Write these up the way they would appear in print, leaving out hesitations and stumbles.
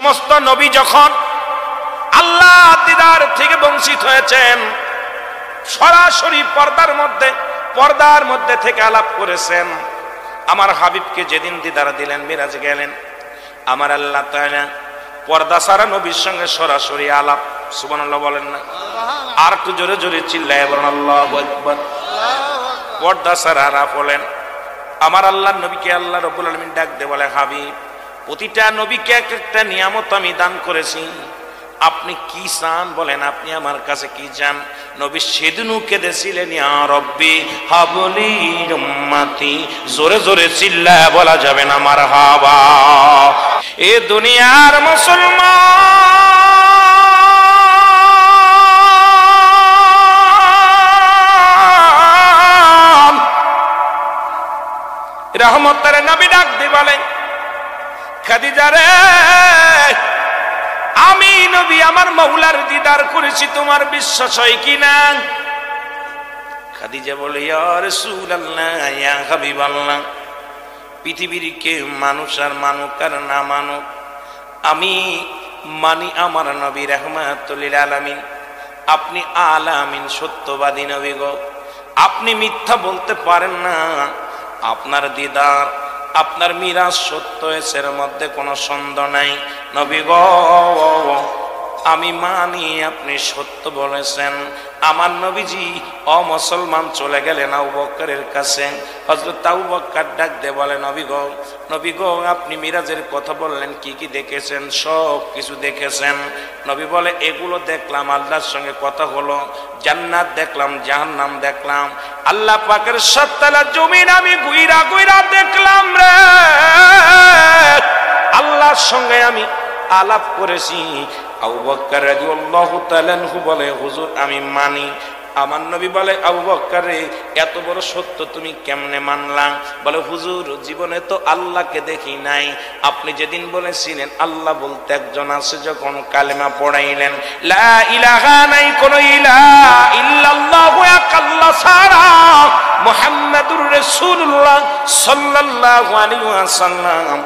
সমস্ত নবী যখন আল্লাহ দিদার থেকে বঞ্চিত হয়েছেন, সরাসরি পর্দার মধ্যে থেকে আলাপ করেছেন। আমার হাবিবকে যেদিন দিদার দিলেন, মিরাজে গেলেন, আমার আল্লাহ তাআলা পর্দা ছাড়া নবীর সঙ্গে সরাসরি আলাপ। সুবহানাল্লাহ বলেন না? আর একটু জোরে জোরে চিল্লায় বলেন আল্লাহু আকবার। পর্দা ছাড়া আলাপ বলেন। আমার আল্লাহ নবীকে আল্লাহ রাব্বুল আলামিন ডাক দিয়ে বলে, হাবিব, প্রতিটা নবীকে এক একটা নিয়ামত আমি দান করেছি, আপনি কি চান বলেন, আপনি আমার কাছে কি চান? নবী সেদিনও কেঁদেছিলেন, ইয়া রব্বি হাবলি উম্মতি। জোরে জোরে চিল্লায় বলা যাবে না মারহাবা। এ দুনিয়ার মুসলমান রহমতের নবী ডাক দিয়ে বলেন, খাদিজা রে, আমি নবী আমার মওলার দিদার করেছি, তোমার বিশ্বাস হয় কিনা? খাদিজা বলে, ইয়া রাসূলুল্লাহ, ইয়া হাবিবাল্লাহ, পৃথিবীর কেউ মানুষ আর মানুক আর না মানুক, আমি মানি আমার নবী রাহমাতুল লিল আলামিন। আপনি আলামিন, সত্যবাদী নবী গো, আপনি মিথ্যা বলতে পারেন না। আপনার দিদার, আপনার মিরাজ সত্য হয়েছে, এর মধ্যে কোনো সন্দেহ নাই। নবী গো, আমি মানি আপনি সত্য বলেছেন। আমার নবীজি অমুসলমান চলে গেলেন আবু বকরের কাছে। হযরত আবু বকর ডাক দিয়ে বলে, নবী গো, আপনি মিরাজের কথা বললেন, কি কি দেখেছেন? সব কিছু দেখেছেন। নবী বলে, এগুলো দেখলাম, আল্লাহর সঙ্গে কথা হলো, জান্নাত দেখলাম, জাহান্নাম দেখলাম, আল্লাহ পাকের সাততলা জমিন আমি গুইরা গুইরা দেখলাম রে, আল্লাহর সঙ্গে আমি আলাপ করেছি। আবু বকর রাদিয়াল্লাহু তাআলা আনহু বলে, হুজুর আমি মানি। আমার নবী বলে, আবু বকর রে, এত বড় সত্য তুমি কেমনে মানলা? বলে, হুজুর জীবনে তো আল্লাহকে দেখি নাই। আপনি যেদিন বলেছিলেন আল্লাহ বলতে একজন আছে, যখন কালেমা পড়াইলেন, লা ইলাহা নাই কোন ইলাহা ইল্লাল্লাহু এক আল্লাহ ছাড়া, মুহাম্মাদুর রাসূলুল্লাহ সাল্লাল্লাহু আলাইহি ওয়াসাল্লাম,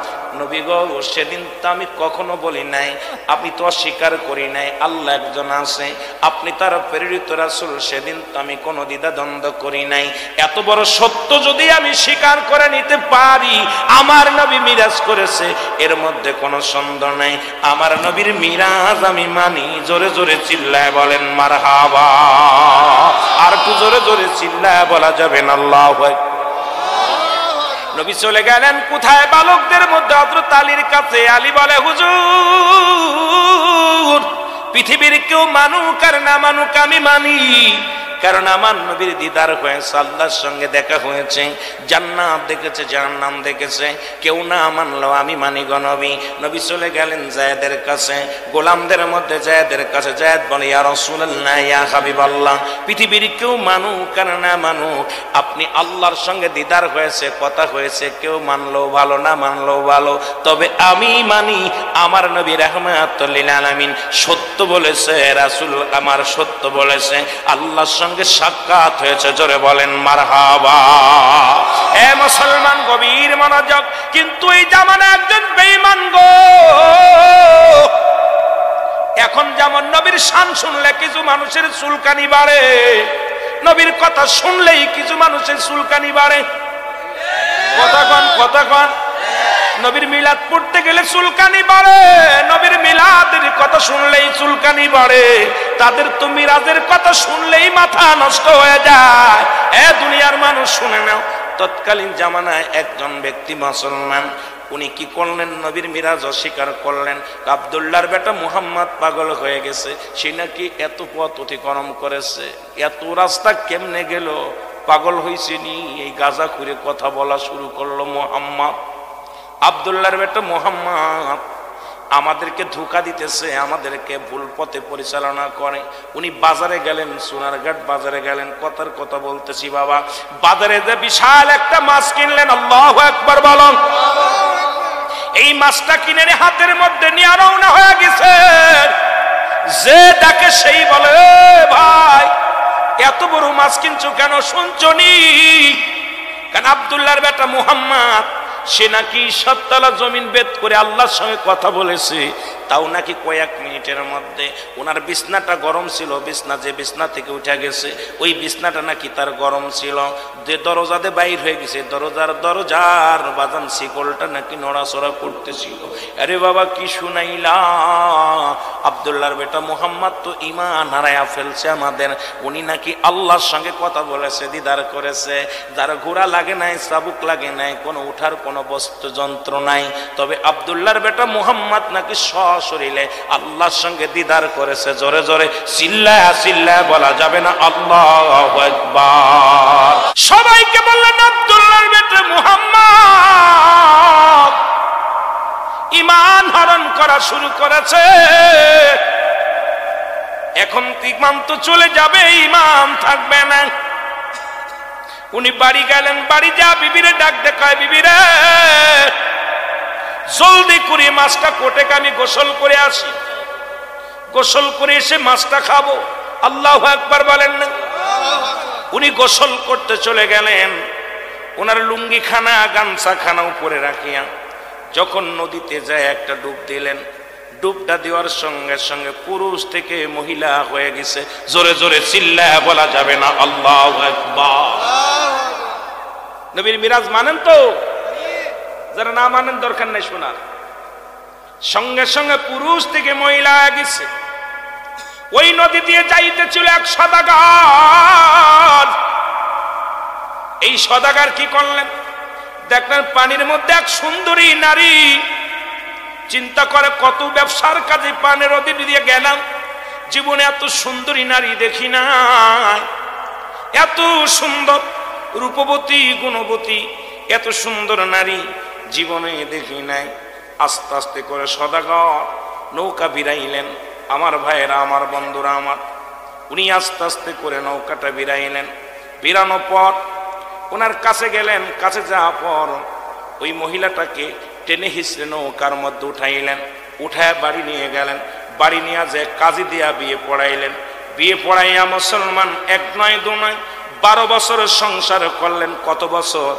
নবী গো, সেদিন তো আমি কখনো বলি নাই, আমি তো অস্বীকার করি নাই আল্লাহ একজন আছে, আপনি তার প্রেরিত রাসূল, সেদিন তো আমি কোনো দ্বিধা দ্বন্দ্ব করি নাই। এত বড় সত্য যদি আমি স্বীকার করে নিতে পারি, আমার নবী মিরাজ করেছে, এর মধ্যে কোনো সন্দেহ নাই। আমার নবীর মিরাজ আমি মানি। জোরে জোরে চিল্লায় বলেন মারহাবা। আর একটু জোরে জোরে চিল্লায় বলা যাবে না আল্লাহু আকবার। নবী চলে গেলেন কোথায়? বালকদের মধ্যে হযরত আলীর কাছে। আলী বলে, হুজুর পৃথিবীর কেউ মানুক আর না মানুক আমি মানি, কারণ আমার নবীর দিদার হয়েছে, আল্লাহর সঙ্গে দেখা হয়েছে, জান্নাত দেখেছে, জাহান্নাম দেখেছে, কেউ না মানলো আমি মানি গো নবী। নবী চলে গেলেন যায়েদের কাছে, গোলামদের মধ্যে যায়েদের কাছে। যায়েদ বলে, ইয়া রাসূলুল্লাহ, ইয়া হাবিবাল্লাহ, পৃথিবীর কেউ মানুক আর না মানুক, আপনি আল্লাহর সঙ্গে দিদার হয়েছে, কথা হয়েছে, কেউ মানলো ভালো, না মানলো ভালো, তবে আমি মানি আমার নবী রাহমাতুল লিল আলামিন সত্য বলেছে, রাসূল আমার সত্য বলেছে, আল্লাহর সঙ্গে সাক্ষাৎ হয়েছে। জোরে বলেন মারহাবা। এ মুসলমান গভীর মনোযোগ। কিন্তু এই জামানা একজন বেঈমান গো, এখন যেমন নবীর শান শুনলে কিছু মানুষের চুলকানি বাড়ে, নবীর কথা শুনলেই কিছু মানুষের চুলকানি বাড়ে। কতক্ষণ নবীর মিলাদ পড়তে গেলে চুলকানি বাড়ে, নবীর মিলাদের কথা শুনলেই চুলকানি বাড়ে, তাদের তো মিরাজের কথা শুনলেই মাথা নষ্ট হয়ে যায়। এ দুনিয়ার মানুষ শুনে নাও, তৎকালীন জামানায় একজন ব্যক্তি মুসলমান, উনি কি করলেন? নবীর মিরাজ অস্বীকার করলেন। আব্দুল্লাহর বেটা মুহাম্মদ পাগল হয়ে গেছে, সে নাকি এত পথ অতিক্রম করেছে, এত রাস্তা কেমনে গেল, পাগল হয়েছে নি, এই গাজা খুঁড়ে কথা বলা শুরু করলো মুহাম্মদ। আব্দুল্লাহর বেটা মুহাম্মদ আমাদেরকে ধোঁকা দিতেছে, আমাদেরকে ভুল পথে পরিচালনা করে। উনি বাজারে গেলেন, সোনারঘাট বাজারে গেলেন, কথার কথা বলতেছি বাবা, বাজারে যে বিশাল একটা মাছ কিনলেন, আল্লাহু আকবার বলুন। এই মাছটা কিনে হাতের মধ্যে নিয়ে রওনা হয়ে গেছে। যে ডাকে সেই বলে, ভাই এত বড় মাছ কিনছো কেন? শুনছো নি? কারণ আব্দুল্লাহর বেটা মুহাম্মদ সে নাকি 7 তলা জমিন ভেদ করে আল্লাহর সঙ্গে কথা বলেছে, তাও নাকি কয়েক মিনিটের মধ্যে। ওনার বিছনাটা গরম ছিল, যে বিছনা থেকে উঠে গেছে ওই বিছনাটা নাকি তার গরম ছিল, যে দরজাতে বাইর হয়ে গেছে, দরজার বাজান শিকলটা নাকি নড়াচড়া করতেছিল। আরে বাবা কি শুনাইলা, আব্দুল্লাহর বেটা মুহাম্মদ তো ঈমান হারায়া ফেলছে আমাদের। উনি নাকি আল্লাহর সঙ্গে কথা বলেছে, দিদার করেছে। যার ঘোড়া লাগে নাই, চাবুক লাগে নাই, কোনো উঠার কোনো বস্তু যন্ত্র নাই, তবে আব্দুল্লাহর বেটা মুহাম্মদ নাকি সশরীরে আল্লাহর সঙ্গে দিদার করেছে। জোরে জোরে চিল্লায়া চিল্লায়া বলা যাবে না আল্লাহু আকবার? সবাইকে বললেন আব্দুল্লাহর বেটা মুহাম্মদ ঈমান হরণ করা শুরু করেছে। এখন ইমাম তো চলে যাবে, ইমাম থাকবে না। উনি বাড়ি গেলেন, বাড়ি যা বিবিরে ডাক দেখায়, বিবিরে জলদি করে মাছটা কোটে আমি গোসল করে আসি, গোসল করে এসে মাছটা খাবো। আল্লাহু আকবার বলেন না? উনি গোসল করতে চলে গেলেন, ওনার লুঙ্গি খানা গামছা খানা উপরে রাখিয়া যখন নদীতে যায় একটা ডুব দিলেন। ডুবটা দেওয়ার সঙ্গে সঙ্গে পুরুষ থেকে মহিলা হয়ে গেছে। জোরে জোরে চিল্লায়া বলা যাবে না আল্লাহু আকবার? নবীর মিরাজ মানেন তো? যারা না মানেন দরকার নাই শোনার। সঙ্গে সঙ্গে পুরুষ থেকে মহিলা হয়ে গেছে। ওই নদী দিয়ে যাইতে ছিল এক সদাগর। এই সদাগর কি করলেন? দেখলেন পানির মধ্যে এক সুন্দরী নারী। চিন্তা করে কত ব্যবসার কাজে পানের নদী দিয়ে গেলাম, জীবনে এত সুন্দরী নারী দেখি না, এত সুন্দর রূপবতী গুণবতী এত সুন্দর নারী জীবনে দেখি নাই। আস্তে আস্তে করে সদাগর নৌকা বিরাইলেন। আমার ভাইয়েরা, আমার বন্ধুরা আমার, উনি আস্তে আস্তে করে নৌকাটা বিরাইলেন। বিরানোর পর ওনার কাছে গেলেন। কাছে যাওয়ার পর ওই মহিলাটাকে টেনে হিসড়ে নৌকার মধ্যে উঠাইলেন। উঠায় বাড়ি নিয়ে গেলেন। বাড়ি নিয়ে যে কাজী দিয়া বিয়ে পড়াইলেন। বিয়ে পড়াইয়া মুসলমান 1 নয় 2 নয় 12 বছরের সংসার করলেন। কত বছর?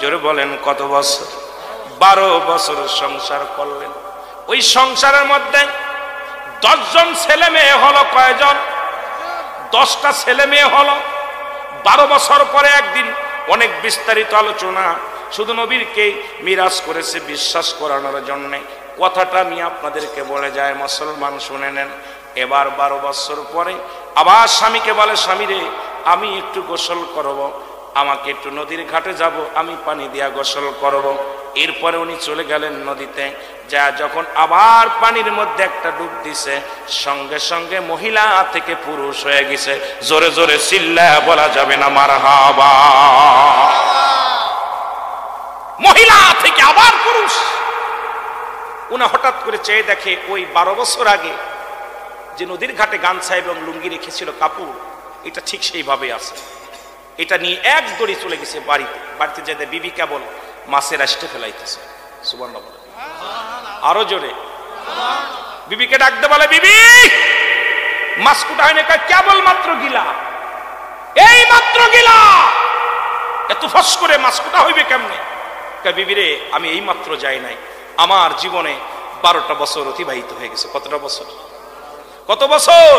জোরে বলেন কত বছর? 12 বছরের সংসার করলেন। ওই সংসারের মধ্যে 10 জন ছেলে মেয়ে হলো। কয়জন? 10টা ছেলে মেয়ে হলো। 12 বছর পরে একদিন অনেক বিস্তারিত আলোচনা, শুধু নবীরকে মিরাজ করেছে বিশ্বাস করানোর জন্য। কথাটা আমি আপনাদেরকে বলে যায়, মুসলমান শুনে নেন। এবার 12 বছর পরে আবার স্বামীকে বলে, স্বামী রে আমি একটু গোসল করব, আমাকে একটু নদীর ঘাটে যাব, আমি পানি দিয়া গোসল করব। এরপরে উনি চলে গেলেন নদীতে। যা যখন আবার পানির মধ্যে একটা ডুব দিছে, সঙ্গে সঙ্গে মহিলা থেকে পুরুষ হয়ে গেছে। জোরে জোরে চিল্লায়া বলা যাবে না মারহাবা? মহিলা থেকে আবার পুরুষ। উনি হঠাৎ করে চেয়ে দেখে ওই 12 বছর আগে যে নদীর ঘাটে গামছা এবং লুঙ্গি রেখেছিল কাপড়, এটা ঠিক সেইভাবে আছে। এটা নিয়ে এক দড়ি চলে গেছে বাড়িতে। বাড়িতে যেতে বিবি কেবল মাছের আষ্টে ফেলাইতেছে। সুবহানাল্লাহ। আরো জোরে বিবিকে ডাকতে বলে, বিবি মাছ কুটা হয় না? কেবল মাত্র গিলা, এই মাত্র গিলা, এত ফস করে মাছ কুটা হইবে কেমনে? বিবি রে আমি এই মাত্র যাই নাই, আমার জীবনে 12টা বছর অতিবাহিত হয়ে গেছে। কতটা বছর? কত বছর?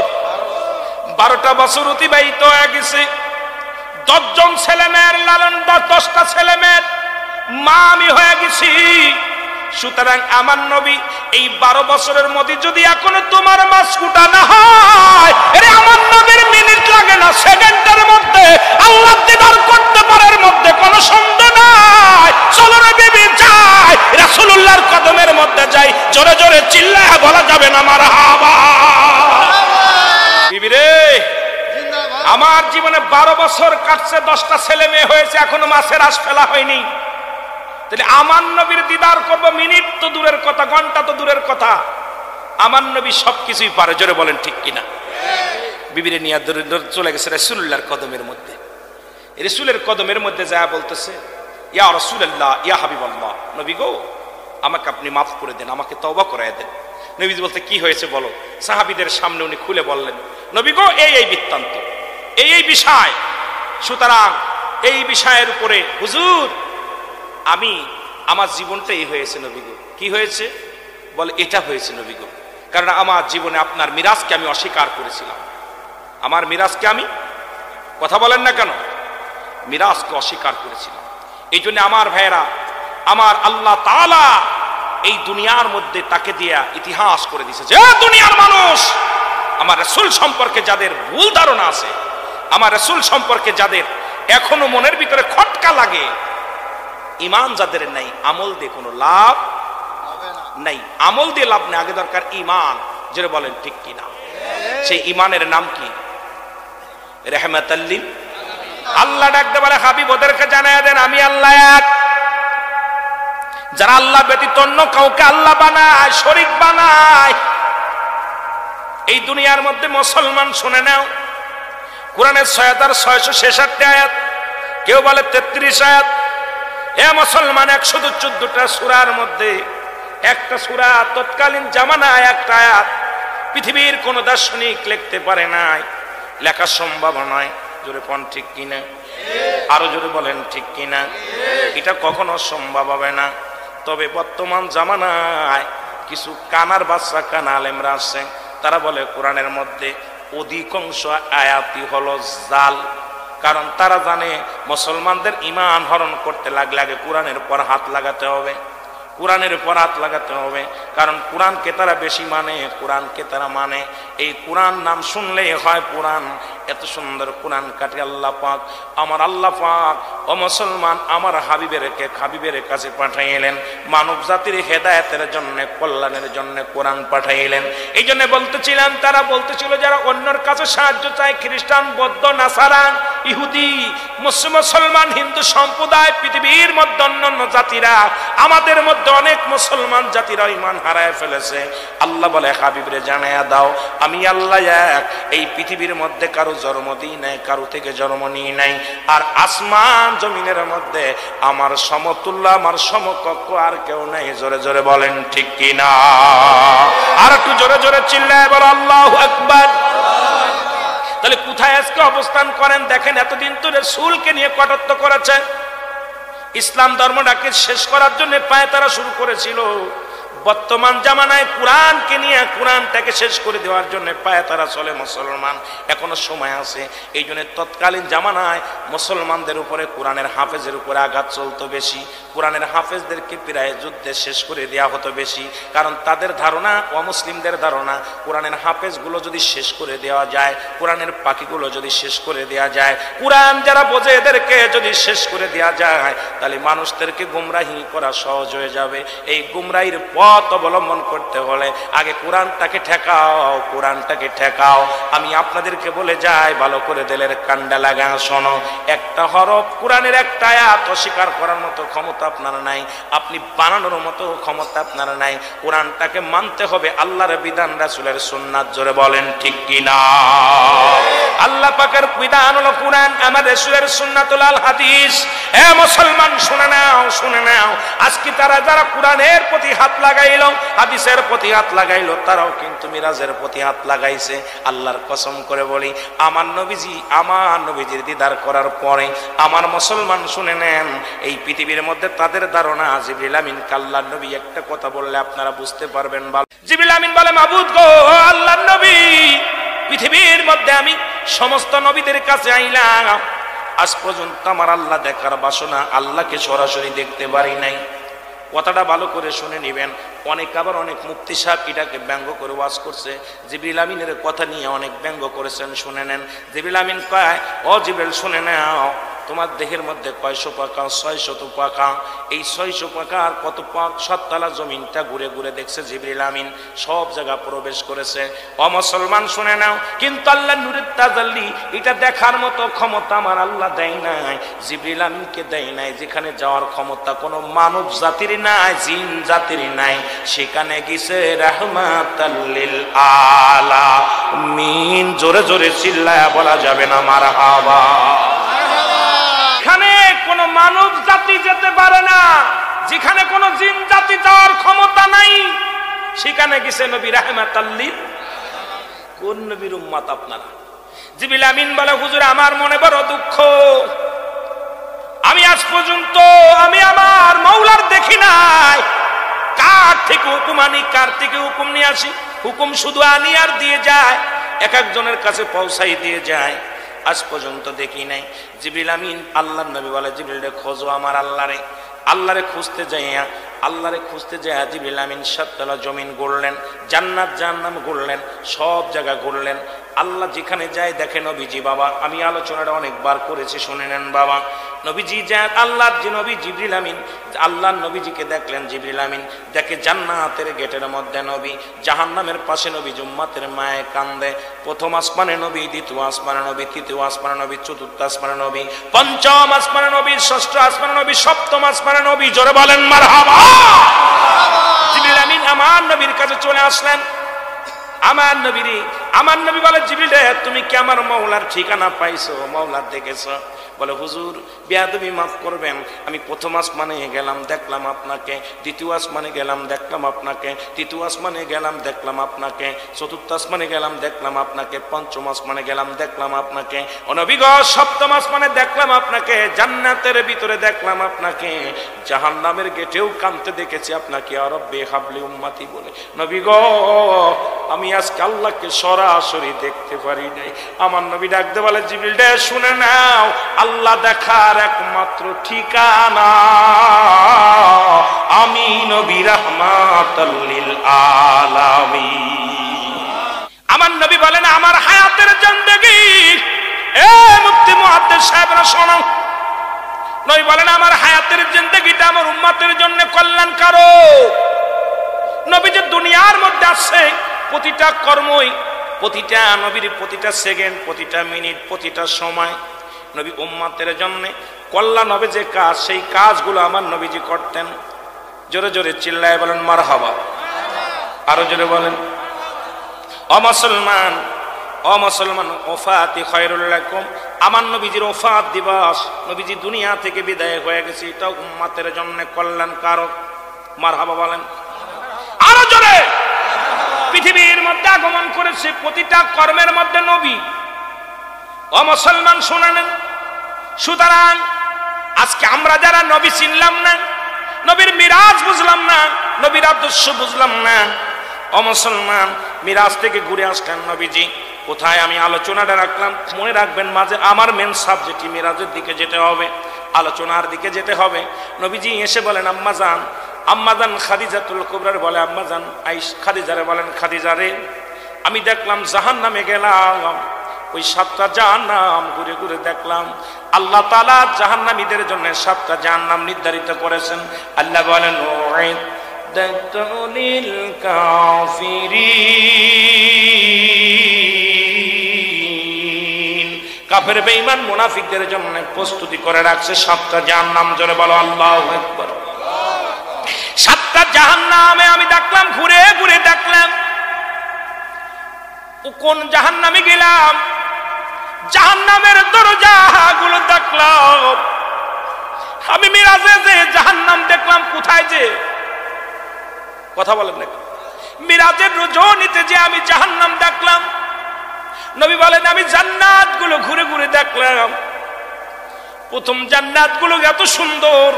12টা বছর অতিবাহিত হয়ে গেছে। 10 জন ছেলে মেয়ের লালন, 10টা ছেলে মেয়ের মা আমি হয়ে গেছি। সুতরাং আমার নবী এই 12 বছরের মধ্যে যদি এখনো তোমার মাছ কুটা না হয়, আরে আমার নবীর মিনিট লাগে না, সেকেন্ডের মধ্যে আল্লাহ দিদার করতে পারার মধ্যে কোনো সন্দেহ নাই। চলো রে বিবি যাই, রাসূলুল্লাহর কদমের মধ্যে যাই। জোরে জোরে চিল্লায়া বলা যাবে না মারহাবা? বিবি রে আমার জীবনে 12 বছর কাটছে, 10টা ছেলে মেয়ে হয়েছে, এখনো মাছের আশ ফেলা হয়নি। তাহলে আমার নবীর দিদার করবো, মিনিট তো দূরের কথা, ঘন্টা তো দূরের কথা, আমার নবী সবকিছুই পারে। জোরে বলেন ঠিক কিনা? বিবিরে নিয়ে চলে গেছে রাসূলুল্লাহর কদমের মধ্যে। রাসূলের কদমের মধ্যে যা বলতেছে, ইয়া রাসূলুল্লাহ, ইয়া হাবিবাল্লাহ, নবী গো আমাকে আপনি মাফ করে দেন, আমাকে তওবা করায় দেন। নবী বলতে কি হয়েছে বলো? সাহাবীদের সামনে উনি খুলে বললেন, নবী গো এই বৃত্তান্ত, এই বিষয়। সুতরাং এই বিষয়ের উপরে হুজুর আমি আমার জীবনটা এই হয়েছে নবী গো। কি হয়েছে? বলে এটা হয়েছে নবী গো, কারণ আমার জীবনে আপনার মিরাজকে আমি অস্বীকার করেছিলাম। আমার মিরাজকে আমি, কথা বলেন না কেন, মিরাজকে অস্বীকার করেছিলাম। এই জন্য আমার ভাইয়েরা, আমার আল্লাহ তাআলা এই দুনিয়ার মধ্যে তাকে দিয়া ইতিহাস করে দিয়েছে যে দুনিয়ার মানুষ আমার রাসূল সম্পর্কে যাদের ভুল ধারণা আছে, আমার রাসূল সম্পর্কে যাদের এখনো মনের ভিতরে খটকা লাগে, ঈমান যাদের নাই, আমল দিয়ে কোনো লাভ নাই। আমল দিয়ে লাভ নেই, আগে দরকার ঈমান। যেটা বলেন ঠিক কিনা? সেই ঈমানের নাম কি? রাহমাতাল লিল। আল্লাহ ডাকতে বলে হাবিব ওদেরকে জানায় দেন আমি আল্লাহ এক। যারা আল্লাহ ব্যতীত অন্য কাউকে আল্লাহ বানায়, শরীক বানায়, এই দুনিয়ার মধ্যে মুসলমান শুনে নাও, কোরআনের ৬৬৬৬ আয়াত, কেউ বলে ৩৩ আয়াত। এ মুসলমান, ১১৪টা সূরার মধ্যে একটা সূরা তৎকালীন জামানায় একটা আয়াত পৃথিবীর কোন দার্শনিক লিখতে পারে নাই, লেখা সম্ভব নয়। জোরে পন ঠিক কিনা? আরো জোরে বলেন ঠিক কিনা? এটা কখনো সম্ভব হবে না। তবে বর্তমান জামানায় কিছু কানার বাচ্চা কানা আলেমরা আছে, তারা বলে কোরআনের মধ্যে অধিকাংশ আয়াতই হলো জাল। কারণ তারা জানে মুসলমানদের ঈমান হরণ করতে লাগলে আগে কোরআনের উপর হাত লাগাতে হবে, কোরআনের উপর হাত লাগাতে হবে। কারণ কোরআনকে তারা বেশি মানে, কোরআনকে তারা মানে। এই কোরআন নাম শুনলেই হয় পুরাণ। এত সুন্দর কোরআন কাটে আল্লাহ পাক, আমার আল্লাহ পাক ও মুসলমান আমার হাবিবের কাছে পাঠাইলেন মানব জাতির হেদায়েতের জন্য, কল্যাণের জন্য কোরআন পাঠাইলেন। এই জন্য বলতেছিলাম, তারা বলতেছিল যারা অন্যের কাছে সাহায্য চায়, খ্রিস্টান, বৌদ্ধ, নাসারান, ইহুদি, মুসলমান, হিন্দু সম্প্রদায়, পৃথিবীর মধ্যে অন্যান্য জাতিরা, আমাদের মধ্যে অনেক মুসলমান জাতিরা ঈমান হারায় ফেলেছে। আল্লাহ বলে হাবিবরে জানায়া দাও আমি আল্লাহ এক। এই পৃথিবীর মধ্যে কারো জন্ম দিই নাই, কারো থেকে জন্ম নিই নাই। আর আসমান জমিনের মধ্যে আমার সমতুল্য, আমার সমকক্ষ আর কেউ নাই। জোরে জোরে বলেন ঠিক কিনা? আর একটু জোরে জোরে চিল্লায় বলো আল্লাহু আকবার। তাহলে কোথায় আজকে অবস্থান করেন দেখেন। এতদিন তো রাসূলকে নিয়ে কটাক্ষ করেছে, ইসলাম ধর্মটাকে শেষ করার জন্য পায় তারা শুরু করেছিল। বর্তমান জামানায় কোরআনকে নিয়ে, কোরআনটাকে শেষ করে দেওয়ার জন্য পায় তারা চলে মুসলমান। এখনো সময় আছে। এই জন্য তৎকালীন জামানায় মুসলমানদের উপরে, কোরআনের হাফেজের উপরে আঘাত চলতো বেশি। কোরআনের হাফেজদেরকে প্রায় যুদ্ধে শেষ করে দেওয়া হতো বেশি। কারণ তাদের ধারণা, অমুসলিমদের ধারণা, কোরআনের হাফেজগুলো যদি শেষ করে দেওয়া যায়, কোরআনের পাখিগুলো যদি শেষ করে দেওয়া যায়, কোরআন যারা বোঝে এদেরকে যদি শেষ করে দেওয়া যায়, তাহলে মানুষদেরকে গুমরাহি করা সহজ হয়ে যাবে। এই গুমরাহির পথ অবলম্বন করতে হলে আগে কোরআনটাকে ঠেকাও, কোরআনটাকে ঠেকাও। আমি আপনাদেরকে বলে যাই, ভালো করে দিলের কান্ডা লাগা শোনো। একটা হরফ কোরআনের একটা আয়াত অস্বীকার করার মতো ক্ষমতা আপনার নাই, আপনি বানানোর মতো ক্ষমতা আপনার নাই। কোরআনটাকে মানতে হবে, আল্লাহর বিধান, রাসূলের সুন্নাত। জোরে বলেন ঠিক কিনা? আল্লাহ পাকের বিধান হলো কোরআন, আমার রাসূলের সুন্নাতুল আল হাদিস। এ মুসলমান শুনে নাও, শুনে নাও। আজকে তারা যারা কোরআনের প্রতি হাত লাগাইলো, হাদিসের প্রতি হাত লাগাইলো, তারাও কিন্তু মিরাজের প্রতি হাত লাগাইছে। আল্লাহর কসম করে বলি, আমার নবীজির দিদার করার পরে আমার মুসলমান শুনে নেন, এই পৃথিবীর মধ্যে তাদের ধারণা জিবরিল আমিন আল্লাহর নবী একটা কথা বললে আপনারা বুঝতে পারবেন। জিবরিল আমিন বলে, মাবুদ গো, আল্লাহর নবী, পৃথিবীর মধ্যে আমি সমস্ত নবীদের কাছে আইলাম, আজ পর্যন্ত আমার আল্লাহ দেখার বাসনা, আল্লাহকে সরাসরি দেখতে পারি নাই। কথাটা ভালো করে শুনে নেবেন। অনেক মুফতি সাহেব এটাকে ব্যঙ্গ করে ওয়াজ করছে। জিবরিল আমিনের কথা নিয়ে অনেক ব্যঙ্গ করেছেন, শুনে নেন। জিবরিল আমিন কয়, ও জিবরিল শুনে নাও, তোমার দেহের মধ্যে কয়শো পাকা? 600 পাকা। এই 600 পাকার কত পাক? 7 তলা জমিনটা ঘুরে ঘুরে দেখছে জিবরিল আমিন, সব জায়গা প্রবেশ করেছে। ও মুসলমান শুনে নাও, কিন্তু আল্লাহ নূরের তাজাল্লি, এটা দেখার মতো ক্ষমতা আমার আল্লাহ দেয় নাই, জিবরিল আমিনকে দেয় নাই। যেখানে যাওয়ার ক্ষমতা কোনো মানব জাতির নাই, জিন জাতির নাই, সেখানে গেছে রাহমাতাল লিল আলামিন। জোরে জোরে চিল্লায়া বলা যাবে না মারহাবা? যেখানে কোন মানব জাতি যেতে পারে না, যেখানে কোন জিন জাতি যাওয়ার ক্ষমতা নাই, সেখানে গেছে নবী রাহমাতাল লিল। কোন নবীর উম্মত আপনারা? জিবরিল আমিন বলে, হুজুর আমার মনে বড় দুঃখ, আমি আজ পর্যন্ত আমি আমার মাওলার দেখি নাই কার থেকে হুকুম আনি, কার থেকে হুকুম নিয়ে আসি। হুকুম শুধু আনি আর দিয়ে যায়, এক একজনের কাছে পৌঁছাই দিয়ে যায়। আজ পর্যন্ত দেখি নাই। জিবরিল আমিন আল্লাহর নবী বলে, জিবরিল রে খোঁজো আমার আল্লাহরে। আল্লাহরে খুঁজতে যাইয়া, আল্লাহরে খুঁজতে যাইয়া জিবরিল আমিন সাততলা জমিন ঘুরলেন, জান্নাত জাহান্নাম ঘুরলেন, সব জায়গা ঘুরলেন। আল্লাহ যেখানে যায় দেখে নবীজি। বাবা আমি আলোচনাটা অনেকবার করেছি, শুনে নেন বাবা। নবীজি যায়, আল্লাহর যে নবী জিবরিল আমিন আল্লাহর নবীজিকে দেখলেন। জিবরিল আমিন দেখে জান্নাতের গেটের মধ্যে নবী, জাহান্নামের পাশে নবী, উম্মতের মায়ে কান্দে। প্রথম আসমানে নবী, দ্বিতীয় আসমানে নবী, তৃতীয় আসমানে নবী, চতুর্থ আসমানে নবী, পঞ্চম আসমানে নবী, ষষ্ঠ আসমানে নবী, সপ্তম আসমানে নবী। জোরে বলেন মারহাবা। জিবরিল আমিন আমার নবীর কাছে চলে আসলেন। আমার নবী বলে, জিবরিল রে তুমি কি আমার মাওলার ঠিকানা পাইছো, মাওলার দেখেছো? বলে, হুজুর বেয়াদবি মাফ করবেন, আমি প্রথম আসমানে গেলাম দেখলাম আপনাকে, দ্বিতীয় আসমানে গেলাম দেখলাম আপনাকে, তৃতীয় আসমানে গেলাম দেখলাম আপনাকে, চতুর্থ আসমানে গেলাম দেখলাম আপনাকে, পঞ্চম আসমানে গেলাম দেখলাম আপনাকে, ও নবী গো সপ্তম আসমানে দেখলাম আপনাকে, জান্নাতের ভিতরে দেখলাম আপনাকে, জাহান্নামের গেটেও কাঁদতে দেখেছি আপনাকে। আর রব্বে হাবলি উম্মতি বলে, নবী গো আমি আজকে আল্লাহকে সরাসরি দেখতে পারি নাই। আমার নবী ডাকতে বলে, জিবরিল রে শুনে নাও, আল্লাহ দেখার একমাত্র ঠিকানা আমি নবী রাহমাতাল লিল আলামিন। আমার নবী বলেন, আমার হায়াতের জিন্দেগি, এ মুফতি মুহাদ্দিস সাহেবরা শোনো, নবী বলেন আমার হায়াতের জিন্দেগিটা আমার উম্মতের জন্য কল্যাণকারক। নবী যে দুনিয়ার মধ্যে আছে, প্রতিটা কর্মই, প্রতিটা নবীর প্রতিটা সেকেন্ড, প্রতিটা মিনিট, প্রতিটা সময় নবী উম্মতের জন্য কল্যাণ হবে যে কাজ, সেই কাজগুলো আমার নবীজি করতেন। জোরে জোরে চিল্লায় বলেন মারহাবা। আরো জোরে বলেন। ও মুসলমান, ও মুসলমান, ওফাতি খায়রুল লাকুম, আমার নবীজির ওফাত দিবস, নবীজি দুনিয়া থেকে বিদায় হয়ে গেছে, এটা উম্মতের জন্য কল্যাণকারক। মারহাবা বলেন আরো জোরে। পৃথিবীর মধ্যে আগমন করেছে প্রতিটা কর্মের মধ্যে নবী। ও মুসলমান শুনে নেন। সুতরাং আজকে আমরা যারা নবী চিনলাম না, নবীর মিরাজ বুঝলাম না, নবীর আদর্শ বুঝলাম না, ও মুসলমান মিরাজ থেকে ঘুরে আসলেন নবীজি। কোথায় আমি আলোচনাটা রাখলাম মনে রাখবেন, মাঝে আমার মেন সাবজেক্ট মিরাজের দিকে যেতে হবে, আলোচনার দিকে যেতে হবে। নবীজি এসে বলেন, আম্মাজান, আম্মাজান খাদিজাতুল কুবরার বলে, আম্মাজান খাদিজারে বলেন, খাদিজারে আমি দেখলাম জাহান্নামে গেলাম, ওই 7টা জাহান্নাম ঘুরে ঘুরে দেখলাম। আল্লাহ তাআলা জাহান্নামীদের জন্য 7টা জাহান্নাম নির্ধারিত করেছেন। আল্লাহ বলেন, উইদ্দাতুল কাফিরিন, কাফের বেঈমান মুনাফিকদের জন্য প্রস্তুতি করে রাখছে 7টা জাহান্নাম। জোরে বলো আল্লাহু আকবার। 7টা জাহান্নামে আমি দেখলাম, ঘুরে ঘুরে দেখলাম। কোন জাহান্নামে গেলাম, জাহান্নামের দরজাগুলো দেখলাম। আমি মিরাজে যে জাহান্নাম দেখলাম, কোথায় যে কথা বলেন না, মিরাজের রজনীতে যে আমি জাহান্নাম দেখলাম। নবী বলেন, আমি জান্নাতগুলো ঘুরে ঘুরে দেখলাম। প্রথম জান্নাতগুলো এত সুন্দর,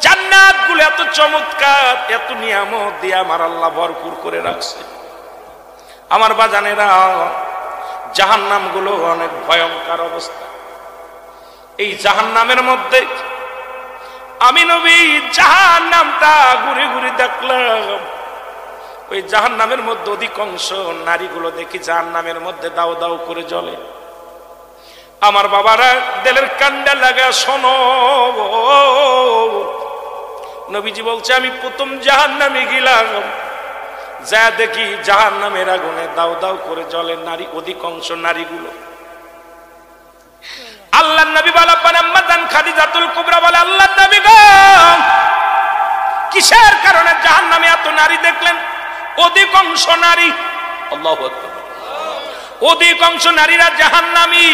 জান্নাতগুলো এত চমৎকার, এত নিয়ামত দিয়ে আমার আল্লাহ ভরপুর করে রাখছে। আমার বাজানেরা, জাহান্নামগুলো অনেক ভয়ঙ্কর অবস্থা। এই জাহান্নামের মধ্যে আমি নবী জাহান্নামটা ঘুরে ঘুরে দেখলাম। ওই জাহান্নামের মধ্যে অধিকাংশ নারীগুলো দেখি জাহান্নামের মধ্যে দাও দাও করে জ্বলে। আমার বাবারা দিলের কান্ডা লাগা শোনো, নবীজি বলছে, আমি প্রথম জাহান্নামে গেলাম, যা দেখি জাহান্নামের আগুনে দাও দাও করে জ্বলে নারী, অধিকাংশ নারীগুলো। আল্লাহর নবী বলে, আম্মাজান খাদিজাতুল কুবরা বলে, আল্লাহর নবী গো কিসের কারণে জাহান্নামে এত নারী দেখলেন? অধিকাংশ নারী, আল্লাহু আকবার, অধিকাংশ নারীরা জাহান্নামী।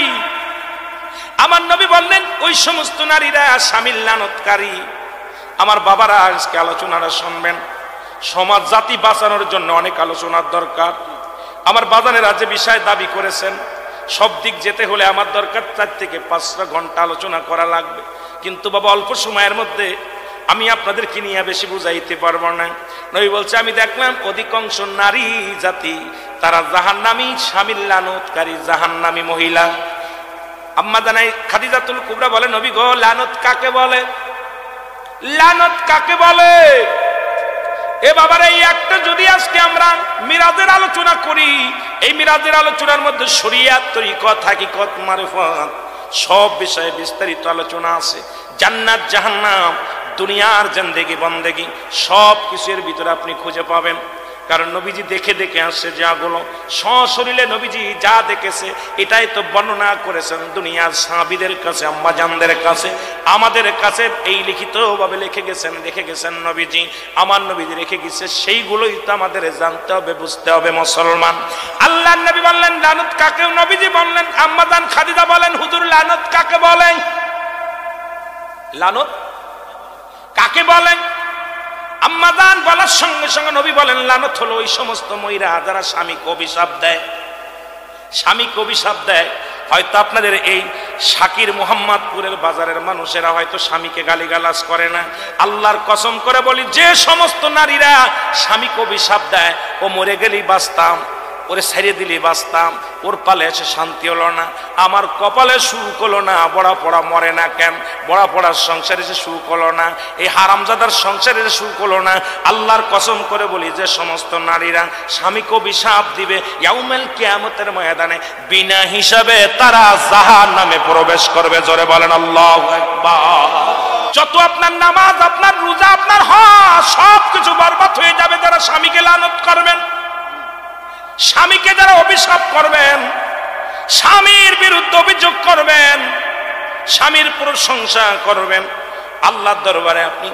আমার নবী বললেন, ওই সমস্ত নারীরা স্বামীর লানতকারী। আমার বাবারা আজকে আলোচনাটা শুনবেন। সমাজ জাতি বাঁচানোর জন্য অনেক আলোচনার দরকার। আমার বাজানেরা যে বিষয় দাবি করেছেন, সব দিক যেতে হলে আমার দরকার 4 থেকে 5টা ঘন্টা আলোচনা করা লাগবে। কিন্তু বাবা অল্প সময়ের মধ্যে আমি আপনাদেরকে নিয়ে বেশি বুঝাইতে পারবো না। নবী বলছে আমি দেখলাম অধিকাংশ নারী জাতি তারা জাহান্নামী, স্বামীর লানতকারী জাহান্নামী মহিলা। আম্মা জানাই খাদিজাতুল কুবরা বলে, নবী গো, লানত কাকে বলে? লানত কাকে বলে? এ বাবার এই একটা যদি আজকে আমরা মিরাজের আলোচনা করি, এই মিরাজের আলোচনার মধ্যে শরিয়াত, তরিকত, হাকিকত, মারিফত সব বিষয়ে বিস্তারিত আলোচনা আছে। জান্নাত, জাহান্নাম, দুনিয়ার জিন্দেগি বন্দেগি সব কিছুর ভিতরে আপনি খুঁজে পাবেন। কারণ নবীজি দেখে দেখে আসছে যাগুলো, সশরীরে নবীজি যা দেখেছে এটাই তো বর্ণনা করেছেন দুনিয়ার সাহাবীদের কাছে, আম্মাজানদের কাছে, আমাদের কাছে এই লিখিতভাবে লিখে গেছেন, দেখে গেছেন নবীজি। আমার নবীজি রেখে গেছে, সেইগুলোই তো আমাদের জানতে হবে, বুঝতে হবে মুসলমান। আল্লাহর নবী বললেন লানত কাকে? নবীজি বললেন, আম্মাজান খাদিজা বলেন, হুজুর লানত কাকে বলেন? লানত কাকে বলেন? আম্মাজান বলার সঙ্গে সঙ্গে নবী বলেন, লানত হলো ওই সমস্ত মহিলা যারা স্বামীকে অভিশাপ দেয়। স্বামীকে অভিশাপ দেয়। হয়তো আপনাদের এই শাকির মোহাম্মদপুরের বাজারের মানুষেরা হয়তো স্বামীকে গালিগালাজ করে না। আল্লাহর কসম করে বলি, যে সমস্ত নারীরা স্বামীকে অভিশাপ দেয়, ও মরে গেলেই বাঁচতাম, ওরে ছেড়ে দিলে বাঁচতাম, ওর পালে এসে শান্তি হলো না, আমার কপালে সুখ হলো না, বড়া পড়া মরে না কেন, বড়া পড়ার সংসারে এসে সুখ হলো না, এই হারামজাদার সংসারে এসে সুখ হলো না। আল্লাহর কসম করে বলি, যে সমস্ত নারীরা স্বামীকে অভিশাপ দিবে, ইয়াউমুল কিয়ামতের ময়দানে বিনা হিসাবে তারা জাহান্নামে প্রবেশ করবে। জোরে বলেন আল্লাহু আকবার। যত আপনার নামাজ, আপনার রোজা, আপনার হজ সব কিছু বরবাদ হয়ে যাবে যারা স্বামীকে লানত করবেন, স্বামীকে যারা অভিশাপ করবেন, স্বামীর বিরুদ্ধে অভিযোগ করবেন, স্বামীর প্রশংসা করবেন। আল্লাহর দরবারে আপনি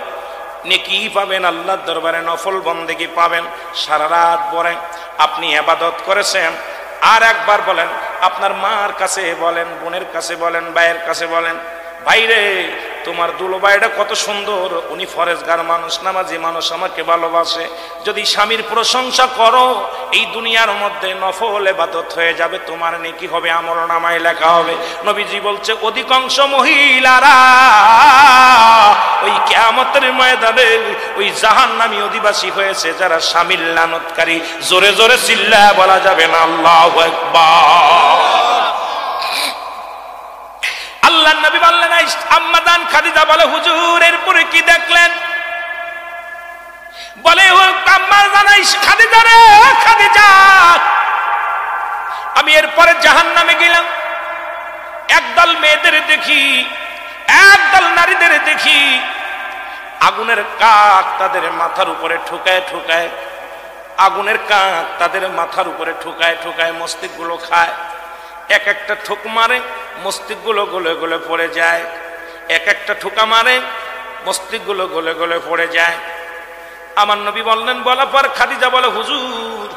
নেকি পাবেন, আল্লাহর দরবারে নফল বন্দেগি পাবেন। সারা রাত পরে আপনি ইবাদত করেছেন, আর একবার বলেন, আপনার মার কাছে বলেন, বোনের কাছে বলেন, ভাইয়ের কাছে বলেন, ভাইরে তোমার দুলো ভাইটা কত সুন্দর, উনি ফরেজগার মানুষ, নামাজি মানুষ, আমাকে ভালোবাসে। যদি স্বামীর প্রশংসা করো, এই দুনিয়ার মধ্যে নফল ইবাদত হয়ে যাবে, তোমার নেকি হবে, আমলনামায় লেখা হবে। নবীজি বলছে অধিকাংশ মহিলারা ওই কিয়ামতের ময়দানে ওই জাহান্নামী অধিবাসী হয়েছে যারা স্বামীর লানতকারী। জোরে জোরে চিল্লায়া বলা যাবে না আল্লাহু আকবার। আল্লাহর নবী বললেন, আম্মাজান খাদিজা বলে, হুজুর এরপরে কি দেখলেন? বলে, আম্মাজান খাদিজা রে, খাদিজা আমি এরপরে জাহান্নামে গেলাম, একদল মেয়েদের দেখি, একদল নারীদের দেখি, আগুনের কাক তাদের মাথার উপরে ঠুকায় ঠুকায়, আগুনের কাক তাদের মাথার উপরে ঠুকায় ঠুকায় মস্তিষ্কগুলো খায়। এক একটা ঠোক মারে, মস্তিষ্কগুলো গলে গলে পড়ে যায়। এক একটা ঠোকা মারে, মস্তিষ্কগুলো গলে গলে পড়ে যায়। আমার নবী বললেন, বলার পর খাদিজা বলে, হুজুর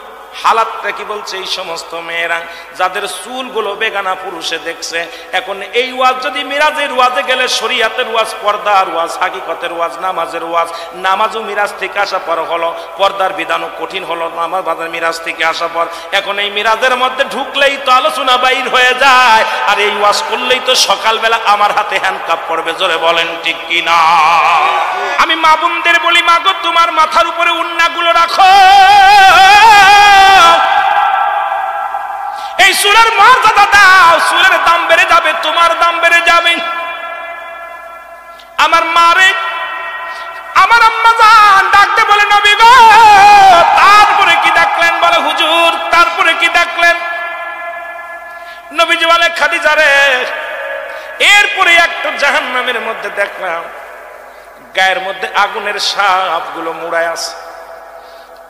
হালাতটা কি? বলছে এই সমস্ত মেয়েরা যাদের চুলগুলো বেগানা পুরুষে দেখছে। এখন এই ওয়াজ যদি মিরাজের ওয়াজে গেলে, শরীয়তের ওয়াজ, পর্দার ওয়াজ, হাকিকতের ওয়াজ, নামাজের ওয়াজ, নামাজও মিরাজ থেকে আসা পর হলো, পর্দার বিধানও কঠিন হলো নামাজ বাজার মিরাজ থেকে আসা পর। এখন এই মিরাজের মধ্যে ঢুকলেই তো আলোচনা বাইর হয়ে যায়, আর এই ওয়াজ করলেই তো সকালবেলা আমার হাতে হ্যান্ডকাপ পড়বে। জোরে বলেন ঠিক কিনা? আমি মা বোনদের বলি, মা গো তোমার মাথার উপরে উন্নাগুলো রাখো, এই চুলের মর্যাদা দাও, চুলের দাম বেড়ে যাবে, তোমার দাম বেড়ে যাবে। আমার মারে, আমার আম্মাজান ডাকতে বলে, নবী গো তারপরে কি দেখলেন? বলে, হুজুর তারপরে কি দেখলেন? নবীজি বলে, খাদিজা রে এরপরে একটা জাহান্নামের মধ্যে দেখলাম, গায়ের মধ্যে আগুনের সাপগুলো মুড়ায় আছে,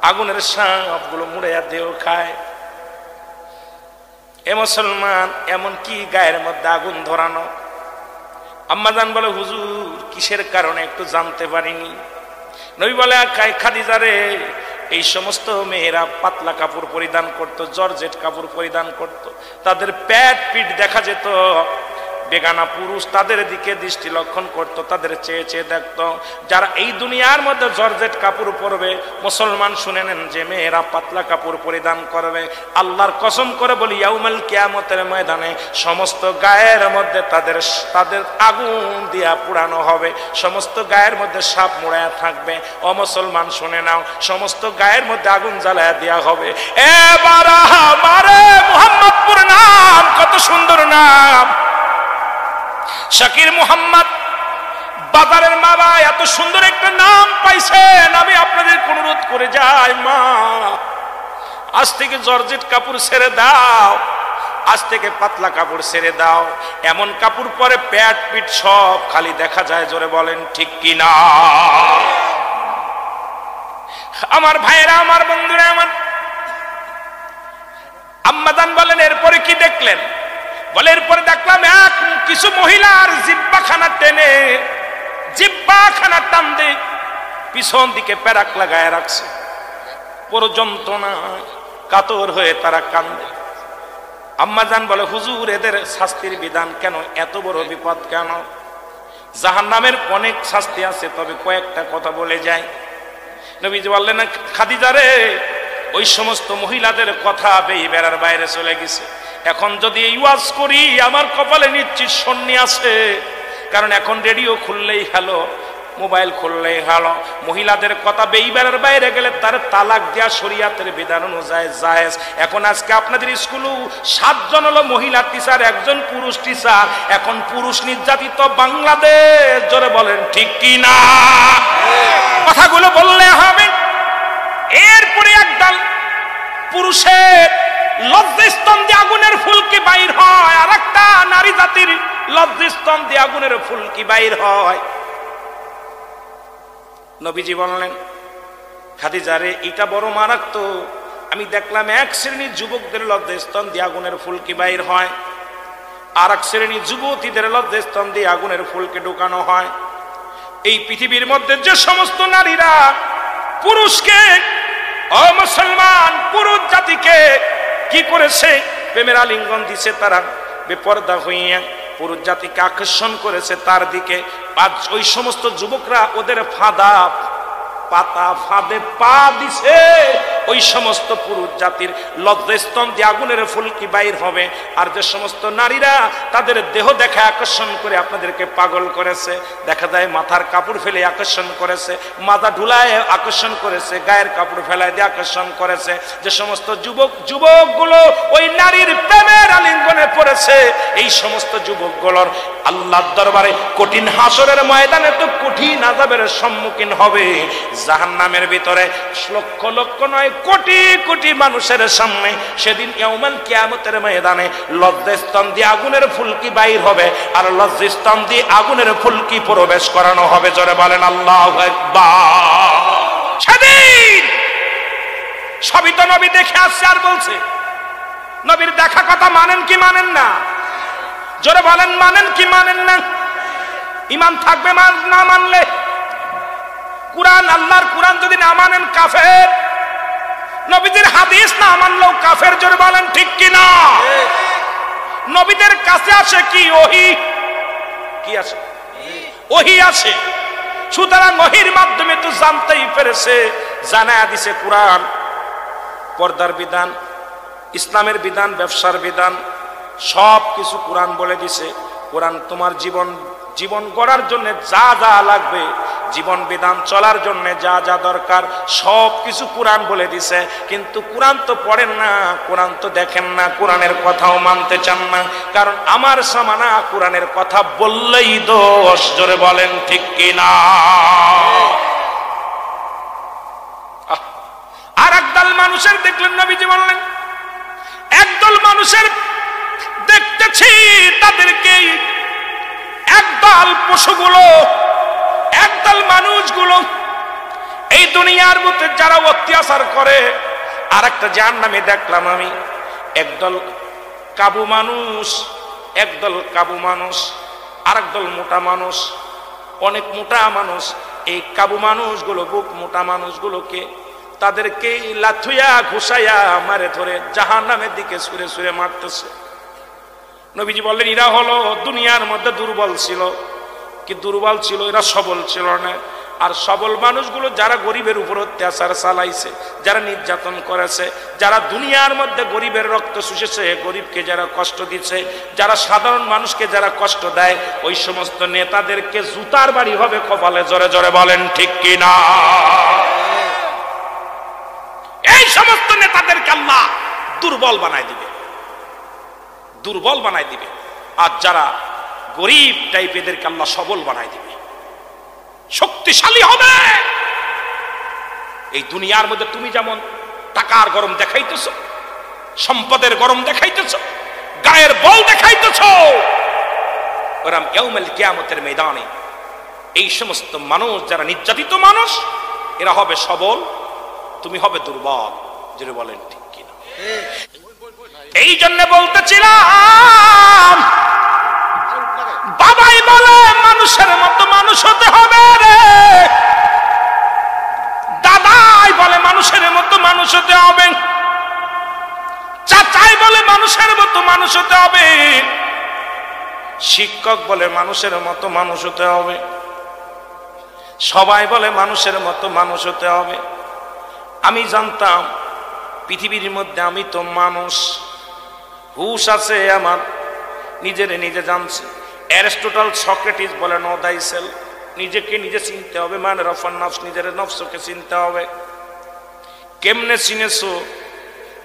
আগুনের সাপগুলো মুড়াইয়া দেহ খায়। এ মুসলমান, এমন কি গায়ের মধ্যে আগুন ধরানো? আম্মাজান বলে, হুজুর কিসের কারণে একটু জানতে পারিনি। নবী বলে, খাদিজা রে এই সমস্ত মেয়েরা পাতলা কাপড় পরিধান করত, জর্জেট কাপড় পরিধান করত, তাদের পেট পিঠ দেখা যেত, বেগানা পুরুষ তাদের দিকে দৃষ্টি লক্ষণ করত, তাদের চেয়ে চেয়ে দেখত। যারা এই দুনিয়ার মধ্যে জর্জেট কাপড় পরবে, মুসলমান শুনে নেন যে মেয়েরা পাতলা কাপড় পরিধান করবে, আল্লাহর কসম করে বলি ইয়াউমাল কিয়ামতের ময়দানে সমস্ত গায়ের মধ্যে তাদের আগুন দিয়া পুড়ানো হবে, সমস্ত গায়ের মধ্যে সাপ মোড়ায়া থাকবে। ও মুসলমান শুনে নাও, সমস্ত গায়ের মধ্যে আগুন জ্বালায়া দেওয়া হবে। এবার আমারে মুহাম্মদপুর নাম, কত সুন্দর নাম, শাকির মুহাম্মদ। বাজারের মা ভাই এত সুন্দর একটা নাম পাইছেন, আমি আপনাদের অনুরোধ করে যাই, মা আজ থেকে জর্জেট কাপড় ছেড়ে দাও, আজ থেকে পাতলা কাপড় ছেড়ে দাও। এমন কাপড় পরে পেট পিঠ সব খালি দেখা যায়, জোরে বলেন ঠিক কিনা? আমার ভাইরা, আমার বন্ধুরা, আমার আম্মাজান বলেন এরপরে কি দেখলেন? বলে এরপরে দেখলাম কিছু মহিলার জিব্বাখানা টেনে, জিব্বাখানা টান দিয়ে পিছন দিকে প্যারাক লাগায় রাখছে, পুরো যন্ত্রণা কাতর হয়ে তারা কান্দে। আম্মাজান বলে হুজুর এদের শাস্তির বিধান কেন, এত বড় বিপদ কেন? জাহান্নামের অনেক শাস্তি আছে, তবে কয়েকটা কথা বলে যায়। নবীজি বললেন খাদিজা রে, ওই সমস্ত মহিলাদের কথা বেড়ার বাইরে চলে গেছে। এখন যদি এই ওয়াজ করি আমার কপালে নিশ্চিত শূন্য আছে, কারণ এখন রেডিও খুললেই হ্যালো, মোবাইল খুললেই হ্যালো। মহিলাদের কথা বেইবারের বাইরে গেলে তার তালাক দেয়া শরীয়তের বিধান অনুযায়ী জায়েজ। এখন আজকে আপনাদের স্কুলেও 7 জন হলো মহিলা টিচার, 1 জন পুরুষ টিচার। এখন পুরুষ নির্যাতিত বাংলাদেশ, জোরে বলেন ঠিক কি না? কথাগুলো বললে হবে। এরপরে একদল পুরুষের লজ্জাস্তন দিয়ে আগুনের ফুলকি বাইর হয়, আর একটা নারী জাতির লজ্জাস্তন দিয়ে আগুনের ফুলকি বাইর হয়। নবীজি বললেন খাদিজা রে, এটা বড় মারাত্মক। আমি দেখলাম এক শ্রেণীর যুবকদের লজ্জাস্তন দিয়ে আগুনের ফুলকি বাইর হয়, আর এক শ্রেণীর যুবতীদের লজ্জাস্তন দিয়ে আগুনের ফুলকি ঢুকানো হয়। এই পৃথিবীর মধ্যে যে সমস্ত নারীরা পুরুষকে, ও মুসলমান পুরুষ জাতিকে কি করেছে, প্রেমের আলিঙ্গন দিছে, তারা বেপরদা হইয়া পুরুষ জাতিকে আকর্ষণ করেছে তার দিকে, আজ ওই সমস্ত যুবকরা ওদের ফাঁদে পা দিছে। ওই সমস্ত পুরুষ জাতির লজ্জাস্তন দিয়ে আগুনের ফুলকি বাইর হবে। আর যে সমস্ত নারীরা তাদের দেহ দেখা আকর্ষণ করে আপনাদেরকে পাগল করেছে, দেখা যায় মাথার কাপড় ফেলে আকর্ষণ করেছে, মাথা ঢুলায় আকর্ষণ করেছে, গায়ের কাপড় ফেলায় দিয়ে আকর্ষণ করেছে, যে সমস্ত যুবকগুলো ওই নারীর প্রেমের আলিঙ্গনে পড়েছে, এই সমস্ত যুবকগুলোর আল্লাহর দরবারে কঠিন হাসরের ময়দানে তো কঠিন আযাবের সম্মুখীন হবে। জাহান্নামের ভিতরে লক্ষ লক্ষ নয় কোটি কোটি মানুষের সামনে সেদিন ইয়াউমাল কিয়ামতের ময়দানে লজ্জাস্তন দিয়ে আগুনের ফুলকি বাইর হবে, আর লজ্জাস্তন দিয়ে আগুনের ফুলকি প্রবেশ করানো হবে। জোরে বলেন আল্লাহু আকবার। সেদিন সবই তো নবী দেখে আসছে আর বলছে। নবীর দেখা কথা মানেন কি মানেন না? জোরে বলেন মানেন কি মানেন না? ঈমান থাকবে না মানলে? কুরআন, আল্লাহর কুরআন যদি না মানেন কাফের। নবীদের হাদিস না মানলেও কাফের। জোরে বলেন ঠিক কি না? নবীদের কাছে আসে কি? ওহী। কি আছে? ওহী আছে। সুতরাং ওহীর মাধ্যমে তো জানতেই পেরেছে, জানায়া দিছে কুরআন। পর্দার বিধান, ইসলামের বিধান, ব্যবসার বিধান, সব কিছু কোরআন বলে দিছে। কোরআন তোমার জীবন গড়ার জন্য যা যা লাগবে, জীবন বিধান চলার জন্য যা যা দরকার সব কিছু কোরআন বলে দিছে। কিন্তু কোরআন তো পড়েন না, কোরআন তো দেখেন না, কোরআনের কথাও মানতে চান না। কারণ আমার সামানা কোরআনের কথা বললেই দোষ। জোরে বলেন ঠিক কিনা? আর একদল মানুষের দেখলেন, নবীজি বললেন একদল মানুষের দেখতেছি তাদেরকে, একদল পশুগুলো, একদল মানুষগুলো এই দুনিয়ার মধ্যে যারা অত্যাচার করে, আর একটা জাহান্নামে দেখলাম আমি একদল কাবু মানুষ, একদল কাবু মানুষ, আর একদল মোটা মানুষ, অনেক মোটা মানুষ। এই কাবু মানুষগুলো, বুক মোটা মানুষগুলোকে তাদেরকে লাথুয়া ঘুষাইয়া মারে ধরে জাহান্নামের দিকে ছুঁড়ে ছুঁড়ে মারতেছে। নবীজি বললেন এরা হলো দুনিয়ার মধ্যে দুর্বল ছিল। কি দুর্বল ছিল? এরা সবল ছিল না। আর সবল মানুষগুলো যারা গরিবের উপর অত্যাচার চালাইছে, যারা নির্যাতন করেছে, যারা দুনিয়ার মধ্যে গরিবের রক্ত শুষেছে, গরিবকে যারা কষ্ট দিচ্ছে, যারা সাধারণ মানুষকে যারা কষ্ট দেয়, ওই সমস্ত নেতাদেরকে জুতার বাড়ি হবে কপালে। জোরে জোরে বলেন ঠিক কিনা? এই সমস্ত নেতাদেরকে আল্লাহ দুর্বল বানায় দিবে, দুর্বল বানায় দিবে। আর যারা গরিব টাইপেরদেরকে আল্লাহ সবল বানায় দিবে, শক্তিশালী হবে। এই দুনিয়ার মধ্যে তুমি যেমন টাকার গরম দেখাইতেছ, সম্পদের গরম দেখাইতেছ, গায়ের বল দেখাইতেছ, ওরকম ইয়াউমুল কিয়ামতের ময়দানে এই সমস্ত মানুষ যারা নির্যাতিত মানুষ, এরা হবে সবল, তুমি হবে দুর্বল। যেটা বলেন ঠিক কিনা? এই জন্য বলতেছিলাম, বাবাই বলে মানুষের মতো মানুষ হতে হবে রে, দাদাই বলে মানুষের মতো মানুষ হতে হবে, চাচাই বলে মানুষের মতো মানুষ হতে হবে, শিক্ষক বলে মানুষের মতো মানুষ হতে হবে, সবাই বলে মানুষের মতো মানুষ হতে হবে। আমি জানতাম পৃথিবীর মধ্যে আমি তো মানুষ, হুশ আছে আমার, নিজেরে নিজে জানছি। অ্যারিস্টটল, সক্রেটিস বলে নো দাই সেলফ, নিজেকে নিজে চিনতে হবে, মানে রফান নফস, নিজের নফসকে চিনতে হবে। কেমনে চিনেছো?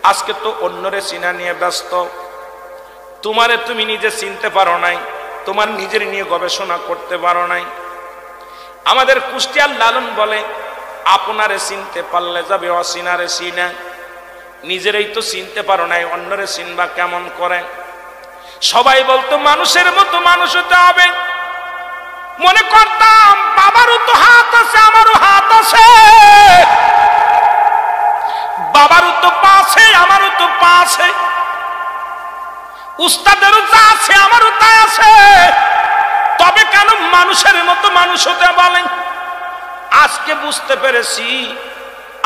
আজকে তো অন্যরে চিনা নিয়ে ব্যস্ত, তোমারে তুমি নিজে চিনতে পারো নাই, তোমার নিজের নিয়ে গবেষণা করতে পারো নাই। আমাদের কুষ্টিয়ার লালন বলে আপনারে চিনতে পারলে যাবে অচিনারে চিনা, নিজেরই তো চিনতে পারো নাই, অন্যরে চিনবা কেমন করে? সবাই বলতো মানুষের মতো মানুষ হতে হবে। মনে করতাম বাবারও তো হাত আছে, আমারও হাত আছে, বাবারও তো পা আছে, আমারও তো পা আছে, উস্তাদেরও যা আছে আমারও তা আছে, তবে কেন মানুষের মতো মানুষ হতে বলেন? আজকে বুঝতে পেরেছি,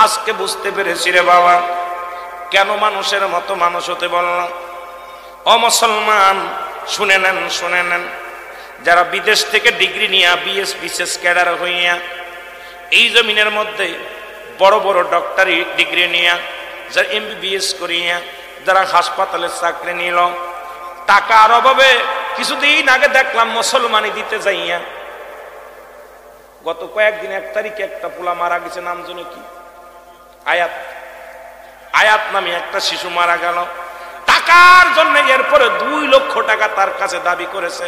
আজকে বুঝতে পেরেছি রে বাবা, কেন মানুষের মতো মানুষ হতে বললাম। ও মুসলমান, শুনে নেন, শুনে নেন। যারা বিদেশ থেকে ডিগ্রি নিয়ে বিএস বিশেষ ক্যাডার হইয়া এই জমিনের মধ্যে বড় বড় ডক্টরি ডিগ্রি নিয়ে, যারা এমবিবিএস করিয়া, যারা হাসপাতালে চাকরি নিল, টাকার অভাবে কিছুদিন আগে দেখলাম মুসলমানি দিতে যাইয়া, গত কয়েকদিন 1 তারিখে একটা পোলা মারা গেছে, নাম জানো কি? আয়াত, আয়াত নামে একটা শিশু মারা গেল টাকার জন্য। এরপরে 2 লক্ষ টাকা তার কাছে দাবি করেছে,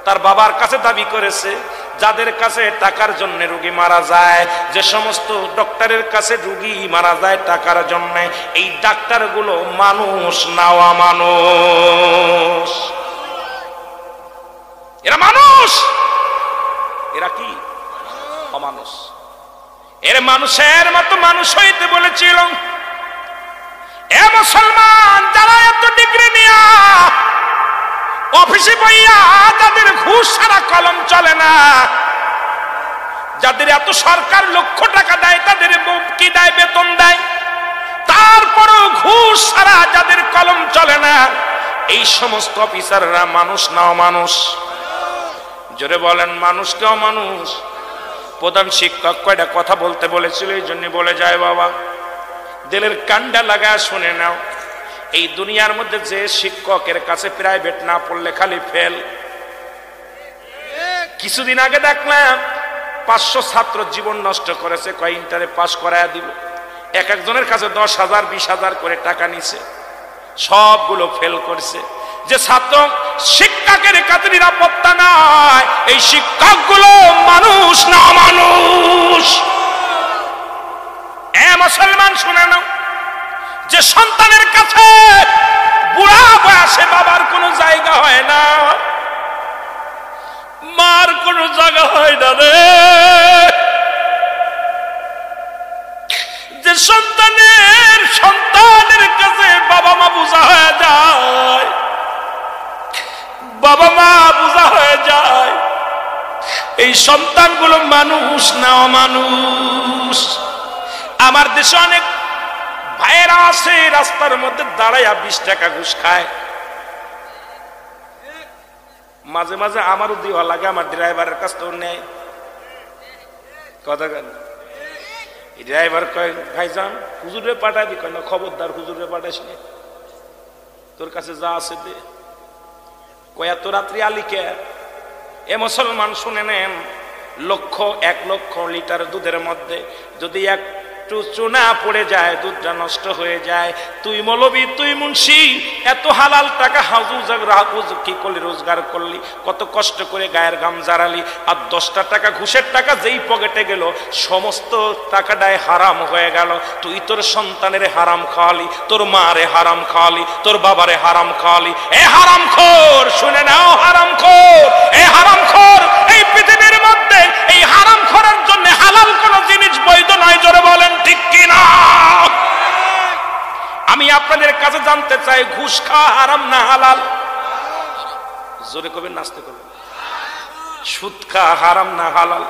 তার বাবার কাছে দাবি করেছে। যাদের কাছে টাকার জন্য রোগী মারা যায়, যে সমস্ত ডক্টরের কাছে রোগী মারা যায় টাকার জন্য, এই ডাক্তারগুলো মানুষ না অমানুষ? এরা মানুষ, এরা কি অমানুষ? এর মানুষের মতো মানুষ হইতে বলেছিল। এ মুসলমান, যারা এত ডিগ্রি নিয়া অফিসে বইয়া, যাদের ঘুষ ছাড়া কলম চলে না, যাদের এত সরকার লক্ষ টাকা দেয়, তাদের কি দেয়? বেতন দেয়, তারপরও ঘুষ ছাড়া যাদের কলম চলে না, এই সমস্ত অফিসাররা মানুষ না অমানুষ? জোরে বলেন, মানুষ কে অমানুষ? প্রধান শিক্ষক কয়টা কথা বলতে বলেছিল, এই জন্য বলে যায় বাবা, দিলের কান্ডা লাগায় শুনে নাও। এই দুনিয়ার মধ্যে যে শিক্ষকের কাছে প্রাইভেট না পড়লে খালি ফেল। কিছুদিন আগে দেখলাম 500 ছাত্র জীবন নষ্ট করেছে, কয় ইন্টারে পাস করায় দিব। এক একজনের কাছে 10,000 20,000 করে টাকা নিছে, সবগুলো ফেল করছে। যে ছাত্র শিক্ষকের কাছে নিরাপত্তা নাই, এই শিক্ষকগুলো মানুষ না অমানুষ? এ মুসলমান, শুনে নাও, যে সন্তানের কাছে বুড়া বয়সে বাবার কোনো জায়গা হয় না, মার কোনো জায়গা হয় না রে, যে সন্তানের কাছে বাবা মা বোঝা হয়ে যায়, বাবা মা বোঝা হয়ে যায়, এই সন্তানগুলো মানুষ না অমানুষ? আমার দেশে অনেক ভাইয়েরা আছে রাস্তার মধ্যে দাঁড়াইয়া 20 টাকা ঘুষ খায়। মাঝে মাঝে আমারও দেওয়া লাগে, আমার ড্রাইভারের কাছ থেকে নেয় কথা কেন। ড্রাইভার কয় ভাইজান হুজুরে পাঠাবি, কেন খবরদার হুজুরে পাঠাস নি, তোর কাছে যা আছে দে। কয় এত রাত্রি আলিকে। এ মুসলমান শুনে নেন, 1 লক্ষ লিটার দুধের মধ্যে যদি একটু চুনা পড়ে যায় দুধটা নষ্ট হয়ে যায়। তুই মৌলবি, তুই মুন্সি, এত হালাল টাকা হাউজ কি করলি, রোজগার করলি, কত কষ্ট করে গায়ের গাম জারালি, আর 10টা টাকা ঘুষের টাকা যেই পকেটে গেল সমস্ত টাকাটাই হারাম হয়ে গেল। তুই তোর সন্তানের হারাম খাওয়ালি, তোর মারে হারাম খাওয়ালি, তোর বাবারে হারাম খাওয়ালি। এ হারামখোর, শুনে নাও হারামখোর, এ হারামখোর, এই পৃথিবীর মধ্যে এই হারামখোরের জন্য হালাল কোন জিনিস বৈধ নয়। জোরে বলেন ঠিক কিনা? আমি আপনাদের কাছে জানতে চাই, ঘুষ খাওয়া হারাম না হালাল? জোরে কবেন, নাচতে করবেন। সুদ খাওয়া হারাম না হালাল?